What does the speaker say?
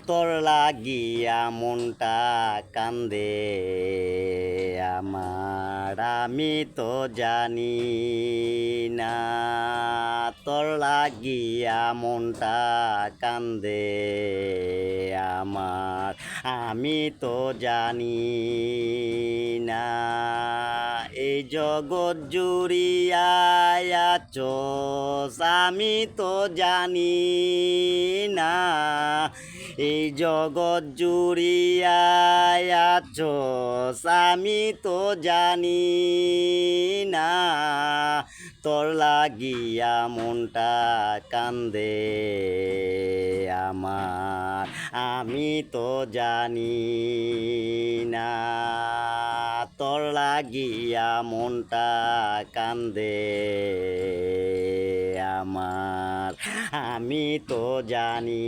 তোর লাগিয়া মনটা কান্দে আমার, আমি তো জানি না। তোর লাগিয়া মনটা কান্দে আমার, আমি তো জানি না। এই জগৎ জুড়িয়ায় আছোস, আমি তো জানি না। এই জগৎ জুড়িয়ায় আছোস, আমি তো জানি না। তোর লাগিয়া মনটা কান্দে আমার, আমি তো জানি না। তোর লাগিয়া মনটা কান্দে আমার, আমি তো জানি